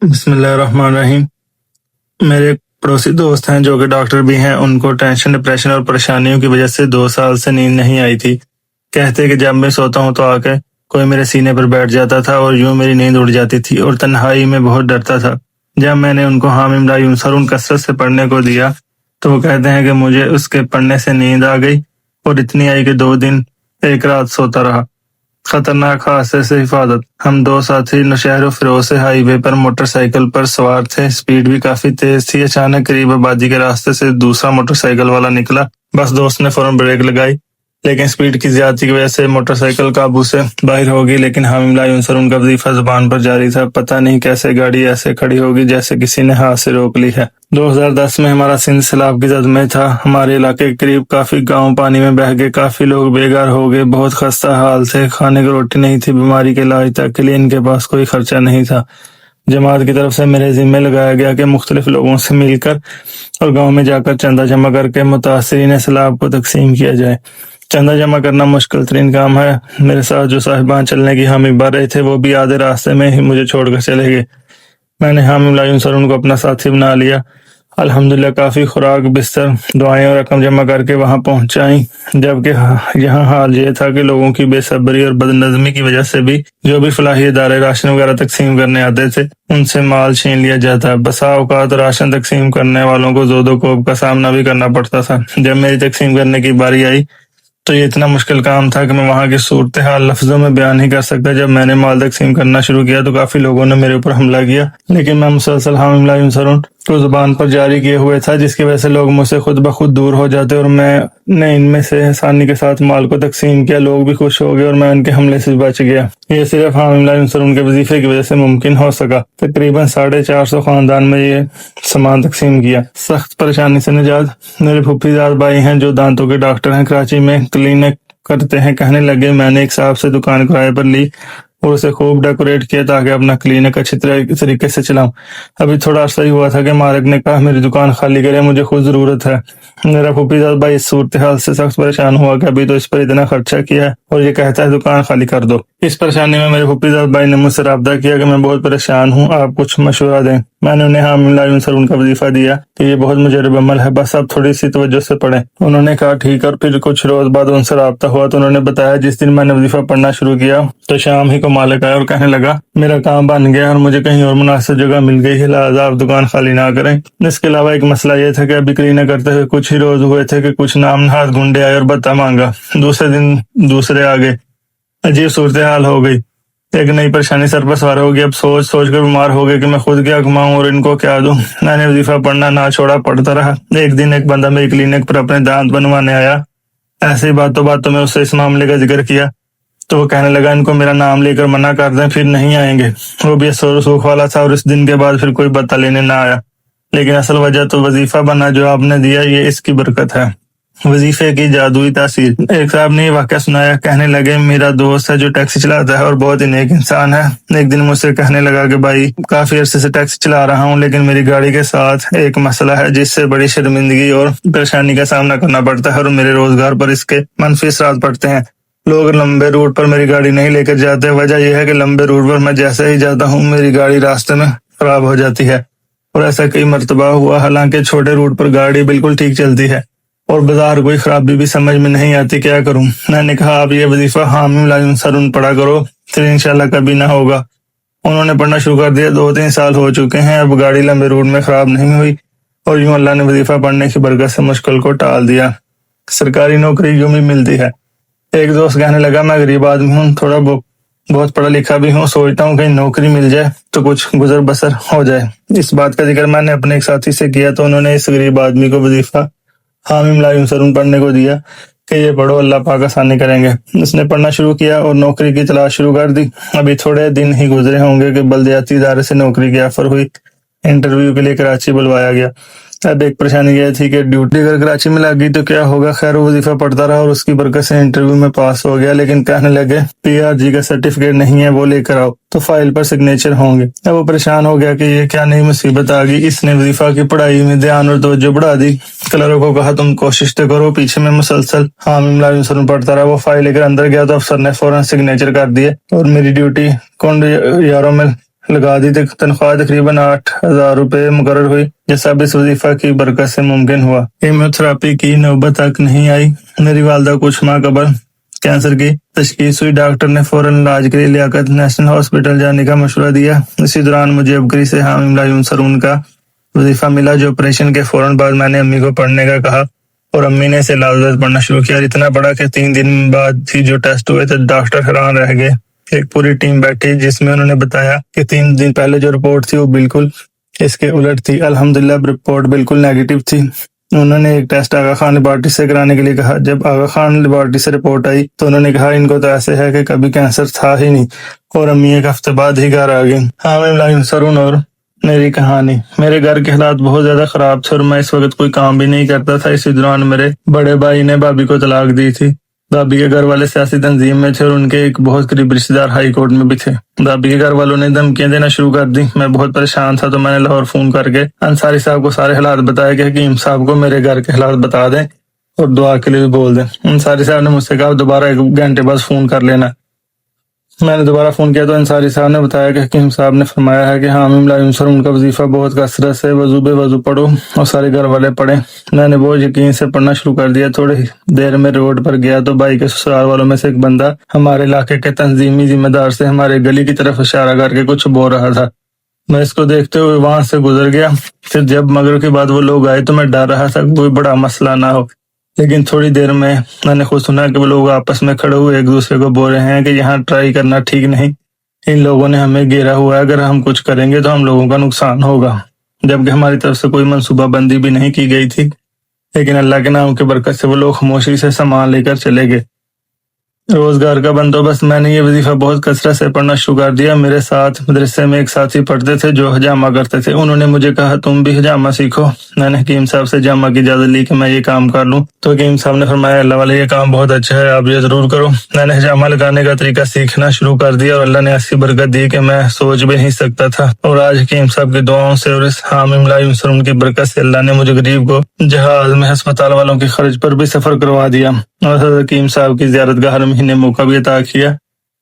بسم اللہ الرحمن الرحیم۔ میرے ایک پڑوسی دوست ہیں جو کہ ڈاکٹر بھی ہیں، ان کو ٹینشن، ڈپریشن اور پریشانیوں کی وجہ سے 2 سال سے نیند نہیں آئی تھی۔ کہتے کہ جب میں سوتا ہوں تو آ کے کوئی میرے سینے پر بیٹھ جاتا تھا اور یوں میری نیند اڑ جاتی تھی اور تنہائی میں بہت ڈرتا تھا۔ جب میں نے ان کو حامیم لا ینصرون کثرت سے پڑھنے کو دیا تو وہ کہتے ہیں کہ مجھے اس کے پڑھنے سے نیند آ گئی اور اتنی آئی کہ 2 دن 1 رات سوتا رہا۔ خطرناک حادثے سے حفاظت۔ ہم 2 ساتھی نوشہر و فیروز سے ہائی وے پر موٹر سائیکل پر سوار تھے۔ سپیڈ بھی کافی تیز تھی۔ اچانک قریب آبادی کے راستے سے دوسرا موٹر سائیکل والا نکلا۔ بس دوست نے فوراً بریک لگائی، لیکن سپیڈ کی زیادتی کی وجہ سے موٹر سائیکل قابو سے باہر ہوگی، لیکن حامیم لا ینصرون کا وظیفہ زبان پر جاری تھا۔ پتہ نہیں کیسے گاڑی ایسے کھڑی ہوگی جیسے کسی نے ہاتھ سے روک لی ہے۔ 2010 میں ہمارا سندھ سیلاب کی زد میں تھا۔ ہمارے علاقے کے قریب کافی گاؤں پانی میں بہہ گئے، کافی لوگ بے گھر ہو گئے، بہت خستہ حال تھے، کھانے کی روٹی نہیں تھی، بیماری کے علاج تک کے لیے ان کے پاس کوئی خرچہ نہیں تھا۔ جماعت کی طرف سے میرے ذمہ لگایا گیا کہ مختلف لوگوں سے مل کر اور گاؤں میں جا کر چندہ جمع کر کے متاثرین سیلاب کو تقسیم کیا جائے۔ چندہ جمع کرنا مشکل ترین کام ہے۔ میرے ساتھ جو صاحبان چلنے کی حامی بھر رہے تھے وہ بھی آدھے راستے میں ہی مجھے چھوڑ کر چلے گئے۔ میں نے حامیم لا ینصرون کو اپنا ساتھی بنا لیا۔ الحمدللہ کافی خوراک، بستر، دعائیں اور رقم جمع کر کے وہاں پہنچائیں، جبکہ یہاں حال یہ تھا کہ لوگوں کی بے صبری اور بد نظمی کی وجہ سے بھی جو بھی فلاحی ادارے راشن وغیرہ تقسیم کرنے آتے تھے ان سے مال چھین لیا جاتا۔ بسا اوقات راشن تقسیم کرنے والوں کو زود و کوب کا سامنا بھی کرنا پڑتا تھا۔ جب میری تقسیم کرنے کی باری آئی تو یہ اتنا مشکل کام تھا کہ میں وہاں کی صورتحال لفظوں میں بیان نہیں کر سکتا۔ جب میں نے مال تقسیم کرنا شروع کیا تو کافی لوگوں نے میرے اوپر حملہ کیا، لیکن میں مسلسل حامیم لا ینصرون کو زبان پر جاری کیے ہوئے تھا، جس کی وجہ سے لوگ مجھ سے خود بخود دور ہو جاتے اور میں نے ان میں سے آسانی کے ساتھ مال کو تقسیم کیا۔ لوگ بھی خوش ہو گئے اور میں ان کے حملے سے بچ گیا۔ یہ صرف حامیم لا ینصرون کے وظیفے کی وجہ سے ممکن ہو سکا۔ تقریباً 450 خاندان میں یہ سامان تقسیم کیا۔ سخت پریشانی سے نجات۔ میرے پھوپھی زاد بھائی ہیں جو دانتوں کے ڈاکٹر ہیں، کراچی میں کلینک کرتے ہیں، کہنے لگے میں نے ایک صاحب سے دکان کرائے پر لی اور اسے خوب ڈیکوریٹ کیا تاکہ اپنا کلینک اچھی طریقے سے چلاؤں۔ ابھی تھوڑا عرصہ ہی ہوا تھا کہ مالک نے کہا میری دکان خالی کرے، مجھے خود ضرورت ہے۔ میرا پھوپھی زاد بھائی اس صورتحال سے سخت پریشان ہوا کہ ابھی تو اس پر اتنا خرچہ کیا ہے اور یہ کہتا ہے دکان خالی کر دو۔ اس پریشانی میں میرے پھوپھی زاد بھائی نے مجھ سے رابطہ کیا کہ میں بہت پریشان ہوں، آپ کچھ مشورہ دیں۔ میں نے انہیں حامیم لا ینصرون کا وظیفہ دیا کہ یہ بہت مجرب عمل ہے، بس آپ تھوڑی سی توجہ سے پڑھیں۔ انہوں نے کہا ٹھیک، اور پھر کچھ روز بعد ان سے رابطہ ہوا تو انہوں نے بتایا جس دن میں نے وظیفہ پڑھنا شروع کیا تو شام ہی کو مالک آیا اور کہنے لگا میرا کام بن گیا اور مجھے کہیں اور مناسب جگہ مل گئی ہے، لہٰذا آپ دکان خالی نہ کریں۔ اس کے علاوہ ایک مسئلہ یہ تھا کہ ابھی کلینک کرتے ہوئے کچھ ہی روز ہوئے تھے کہ کچھ نام نہاد گنڈے آئے اور بتا مانگا۔ دوسرے دن دوسرے آگے، عجیب صورتحال ہو گئی۔ ایک نئی پریشانی سر پر سوار ہو گئی۔ اب سوچ سوچ کر بیمار ہو گئے کہ میں خود کیا کماؤں اور ان کو کیا دوں۔ میں نے وظیفہ پڑھنا نہ چھوڑا، پڑھتا رہا۔ ایک دن ایک بندہ میری کلینک پر اپنے دانت بنوانے آیا۔ ایسے ہی باتوں میں اس سے اس معاملے کا ذکر کیا تو وہ کہنے لگا ان کو میرا نام لے کر منع کر دیں، پھر نہیں آئیں گے۔ وہ بھی سور سوکھ والا تھا اور اس دن کے بعد پھر کوئی بتا لینے نہ آیا۔ لیکن اصل وجہ تو وظیفہ بنا جو آپ نے دیا، یہ اس کی برکت ہے۔ وظیفے کی جادوئی تاثیر۔ ایک صاحب نے یہ واقعہ سنایا، کہنے لگے میرا دوست ہے جو ٹیکسی چلاتا ہے اور بہت ہی نیک انسان ہے۔ ایک دن مجھ سے کہنے لگا کہ بھائی کافی عرصے سے ٹیکسی چلا رہا ہوں، لیکن میری گاڑی کے ساتھ ایک مسئلہ ہے جس سے بڑی شرمندگی اور پریشانی کا سامنا کرنا پڑتا ہے اور میرے روزگار پر اس کے منفی اثرات پڑتے ہیں۔ لوگ لمبے روٹ پر میری گاڑی نہیں لے کر جاتے۔ وجہ یہ ہے کہ لمبے روٹ پر میں جیسے ہی جاتا ہوں میری گاڑی راستے میں خراب ہو جاتی ہے، اور ایسا کئی مرتبہ ہوا۔ حالانکہ چھوٹے روٹ پر گاڑی بالکل ٹھیک چلتی ہے اور بازار کوئی خرابی بھی سمجھ میں نہیں آتی، کیا کروں؟ میں نے کہا آپ یہ وظیفہ حامیم لا ینصرون پڑھا کرو، پھر انشاءاللہ کبھی نہ ہوگا۔ انہوں نے پڑھنا شروع کر دیا۔ 2-3 سال ہو چکے ہیں، اب گاڑی لمبے روٹ میں خراب نہیں ہوئی اور یوں اللہ نے وظیفہ پڑھنے کی برکت سے مشکل کو ٹال دیا۔ سرکاری نوکری یوں بھی ملتی ہے۔ ایک دوست کہنے لگا میں غریب آدمی ہوں، تھوڑا بہت پڑھا لکھا بھی ہوں، سوچتا ہوں کہیں نوکری مل جائے تو کچھ گزر بسر ہو جائے۔ اس بات کا ذکر میں نے اپنے ایک ساتھی سے کیا تو انہوں نے اس غریب آدمی کو وظیفہ حامیم لا ینصرون پڑھنے کو دیا کہ یہ پڑھو، اللہ پاک آسانی کریں گے۔ اس نے پڑھنا شروع کیا اور نوکری کی تلاش شروع کر دی۔ ابھی تھوڑے دن ہی گزرے ہوں گے کہ بلدیاتی ادارے سے نوکری کی آفر ہوئی۔ انٹرویو کے لیے کراچی بلوایا گیا۔ اب ایک پریشانی یہ تھی کہ ڈیوٹی اگر کراچی میں لگ گئی تو کیا ہوگا۔ خیر وہ وظیفہ پڑھتا رہا اور اس کی برکت سے انٹرویو میں پاس ہو گیا، لیکن کہنے لگے PRG کا سرٹیفکیٹ نہیں ہے، وہ لے کر آؤ تو فائل پر سگنیچر ہوں گے۔ اب وہ پریشان ہو گیا کہ یہ کیا نئی مصیبت آ گئی۔ اس نے وظیفہ کی پڑھائی میں دھیان اور توجہ بڑھا دی۔ کلروں کو کہا تم کوشش تو کرو، پیچھے میں مسلسل حامیم لا ینصرون پڑھتا رہا۔ وہ فائل لے کر اندر گیا تو افسر نے فوراً سگنیچر کر دیے اور میری ڈیوٹی کنڈ یاروں میں لگا دی تھی، تنخواہ تقریباً 8,000 روپے مقرر ہوئی، جیسا اب اس وظیفہ کی برکت سے ممکن ہوا۔ کیمیوتھراپی کی نوبت تک نہیں آئی۔ میری والدہ کچھ ماہ قبل کینسر کی تشخیص ہوئی۔ ڈاکٹر نے فوراً علاج کے لیے لیاقت نیشنل ہاسپٹل جانے کا مشورہ دیا۔ اسی دوران مجھے عبقری سے حامیم لا ینصرون کا وظیفہ ملا، جو آپریشن کے فوراً بعد میں نے امی کو پڑھنے کا کہا اور امی نے اسے لازمت پڑھنا شروع کیا۔ اتنا بڑا کہ 3 دن بعد ہی جو ٹیسٹ ہوئے تھے ڈاکٹر حیران رہ گئے۔ ایک پوری ٹیم بیٹھی جس میں انہوں نے بتایا کہ 3 دن پہلے جو رپورٹ تھی وہ بالکل اس کے الٹ تھی۔ الحمدللہ رپورٹ بالکل نیگیٹو تھی۔ انہوں نے ایک ٹیسٹ آغا خان لیبارٹری سے کرانے کے لیے کہا۔ جب آغا خان لیبارٹری سے رپورٹ آئی تو انہوں نے کہا ان کو تو ایسے ہے کہ کبھی کینسر تھا ہی نہیں، اور امی ایک ہفتے بعد ہی گھر آ گئی۔ حامیم لا ینصرون اور میری کہانی۔ میرے گھر کے حالات بہت زیادہ خراب تھے اور میں اس وقت کوئی کام بھی نہیں کرتا تھا۔ اسی دوران میرے بڑے بھائی نے بھابھی کو طلاق دی تھی۔ بھابھی کے گھر والے سیاسی تنظیم میں تھے اور ان کے ایک بہت قریب رشتہ دار ہائی کورٹ میں بھی تھے۔ بھابھی کے گھر والوں نے دھمکیاں دینا شروع کر دی۔ میں بہت پریشان تھا تو میں نے لاہور فون کر کے انصاری صاحب کو سارے حالات بتائے کہ حکیم صاحب کو میرے گھر کے حالات بتا دیں اور دعا کے لیے بھی بول دیں۔ انصاری صاحب نے مجھ سے کہا دوبارہ 1 گھنٹے بعد فون کر لینا۔ میں نے دوبارہ فون کیا تو انصاری صاحب نے بتایا کہ حکیم صاحب نے فرمایا ہے کہ حامیم لا ینصرون کا وظیفہ بہت کثرت سے وضو بے وضو پڑھو اور سارے گھر والے پڑھیں۔ میں نے بہت یقین سے پڑھنا شروع کر دیا۔ تھوڑی دیر میں روڈ پر گیا تو بھائی کے سسرال والوں میں سے ایک بندہ ہمارے علاقے کے تنظیمی ذمہ دار سے ہمارے گلی کی طرف اشارہ کر کے کچھ بول رہا تھا۔ میں اس کو دیکھتے ہوئے وہاں سے گزر گیا۔ پھر جب مغرب کے بعد وہ لوگ آئے تو میں ڈر رہا تھا کہ کوئی بڑا مسئلہ نہ ہو، لیکن تھوڑی دیر میں نے خود سنا کہ وہ لوگ آپس میں کھڑے ہوئے ایک دوسرے کو بول رہے ہیں کہ یہاں ٹرائی کرنا ٹھیک نہیں، ان لوگوں نے ہمیں گھیرا ہوا ہے، اگر ہم کچھ کریں گے تو ہم لوگوں کا نقصان ہوگا، جبکہ ہماری طرف سے کوئی منصوبہ بندی بھی نہیں کی گئی تھی۔ لیکن اللہ کے نام کی برکت سے وہ لوگ خاموشی سے سامان لے کر چلے گئے۔ روزگار کا بندوبست۔ میں نے یہ وظیفہ بہت کثرت سے پڑھنا شروع کر دیا۔ میرے ساتھ مدرسے میں ایک ساتھی پڑھتے تھے جو حجامہ کرتے تھے۔ انہوں نے مجھے کہا تم بھی حجامہ سیکھو۔ میں نے حکیم صاحب سے حجامہ کی اجازت لی کہ میں یہ کام کر لوں تو حکیم صاحب نے فرمایا اللہ والے یہ کام بہت اچھا ہے، آپ یہ ضرور کرو۔ میں نے حجامہ لگانے کا طریقہ سیکھنا شروع کر دیا اور اللہ نے ایسی برکت دی کہ میں سوچ بھی نہیں سکتا تھا، اور آج حکیم صاحب کی دعاؤں سے اور اس حامیم لا ینصرون کی برکت سے اللہ نے مجھے غریب کو جہاز میں ہسپتال والوں کے خرچ پر بھی سفر کروا دیا اور حضرت حکیم صاحب کی زیارت کا ہر مہینے موقع بھی عطا کیا۔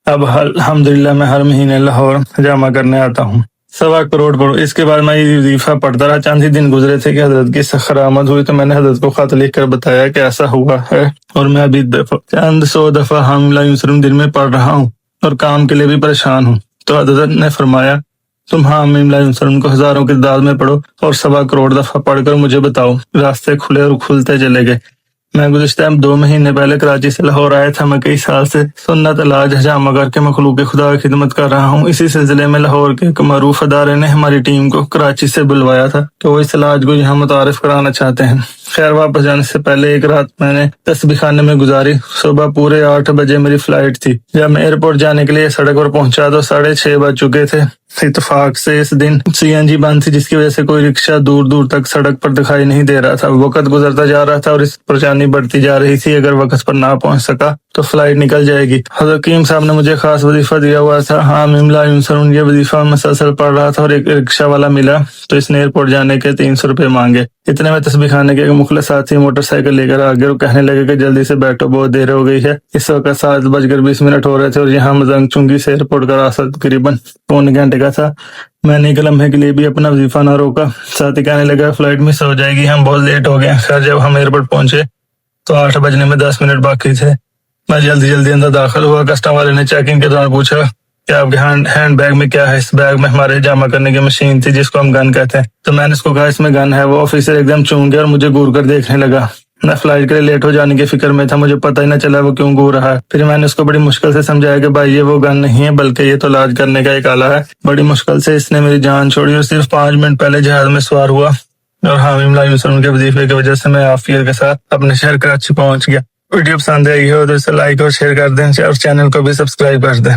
اب الحمدللہ میں ہر مہینے لاہور حجامہ کرنے آتا ہوں۔ 1.25 کروڑ پڑھو۔ اس کے بعد میں یہ وظیفہ پڑھتا رہا۔ چند ہی دن گزرے تھے کہ حضرت کی سخر آمد ہوئی تو میں نے حضرت کو خط لکھ کر بتایا کہ ایسا ہوا ہے اور میں ابھی چند 100 دفعہ حامیم لا ینصرون دن میں پڑھ رہا ہوں اور کام کے لیے بھی پریشان ہوں۔ تو حضرت نے فرمایا تم حامیم لا ینصرون کو ہزاروں کی تعداد میں پڑھو اور 1.25 کروڑ دفعہ پڑھ کر مجھے بتاؤ۔ راستے کھلے اور کھلتے چلے گئے۔ میں گزشتہ 2 مہینے پہلے کراچی سے لاہور آیا تھا۔ میں کئی سال سے سنت علاج حجامہ کر کے مخلوق خدا کی خدمت کر رہا ہوں۔ اسی سلسلے میں لاہور کے ایک معروف ادارے نے ہماری ٹیم کو کراچی سے بلوایا تھا کہ وہ اس علاج کو یہاں متعارف کرانا چاہتے ہیں۔ خیر واپس جانے سے پہلے ایک رات میں نے تسبیح خانے میں گزاری۔ صبح پورے 8 بجے میری فلائٹ تھی۔ جب میں ایئرپورٹ جانے کے لیے سڑک پر پہنچا تو 6:30 بج چکے تھے۔ اتفاق سے اس دن CNG بند تھی، جس کی وجہ سے کوئی رکشہ دور دور تک سڑک پر دکھائی نہیں دے رہا تھا۔ وقت گزرتا جا رہا تھا اور اس پریشانی بڑھتی جا رہی تھی۔ اگر وقت پر نہ پہنچ سکا تو فلائٹ نکل جائے گی۔ حضرت حکیم صاحب نے مجھے خاص وظیفہ دیا ہوا تھا۔ حامیم لا ینصرون یہ وظیفہ مسلسل پڑھ رہا تھا اور ایک رکشہ والا ملا تو اس نے ایئرپورٹ جانے کے 300 روپے مانگے۔ اتنے میں تسبیح خانے کے ایک مخلص ساتھی موٹر سائیکل لے کر آگے اور کہنے لگے کہ جلدی سے بیٹھو، بہت دیر ہو گئی ہے۔ اس وقت 7:20 ہو رہے تھے اور یہاں مزنگ چنگی سے ایئرپورٹ کا راستہ تقریباً 1.25 گھنٹے کا تھا۔ میں نے ایک لمحے کے لیے بھی اپنا وظیفہ نہ روکا۔ ساتھی کہنے لگا فلائٹ مس ہو جائے گی، ہم بہت لیٹ ہو گئے۔ خیر جب ہم ایئرپورٹ پہنچے تو 8 بجنے میں 10 منٹ باقی تھے۔ میں جلدی اندر داخل ہوا۔ کسٹم والے نے چیکنگ کے دوران پوچھا کہ آپ کے ہینڈ بیگ میں کیا ہے؟ اس بیگ میں ہمارے جمع کرنے کی مشین تھی جس کو ہم گن کہتے ہیں۔ تو میں نے اس کو کہا اس میں گن ہے۔ وہ آفیسر ایک دم چونک گیا اور مجھے گور کر دیکھنے لگا۔ میں فلائٹ کے لیے لیٹ ہو جانے کی فکر میں تھا، مجھے پتہ ہی نہ چلا وہ کیوں گور رہا ہے۔ پھر میں نے اس کو بڑی مشکل سے سمجھایا کہ بھائی یہ وہ گن نہیں ہے بلکہ یہ تو علاج کرنے کا ایک آلہ ہے۔ بڑی مشکل سے اس نے میری جان چھوڑی اور صرف 5 منٹ پہلے جہاز میں سوار ہوا اور حامیم لا ینصرون کے وظیفے کی وجہ سے میں عافیت کے ساتھ اپنے شہر کراچی پہنچ گیا۔ ویڈیو پسند آئی ہو تو اسے لائک اور شیئر کر دیں اور چینل کو بھی سبسکرائب کر دیں۔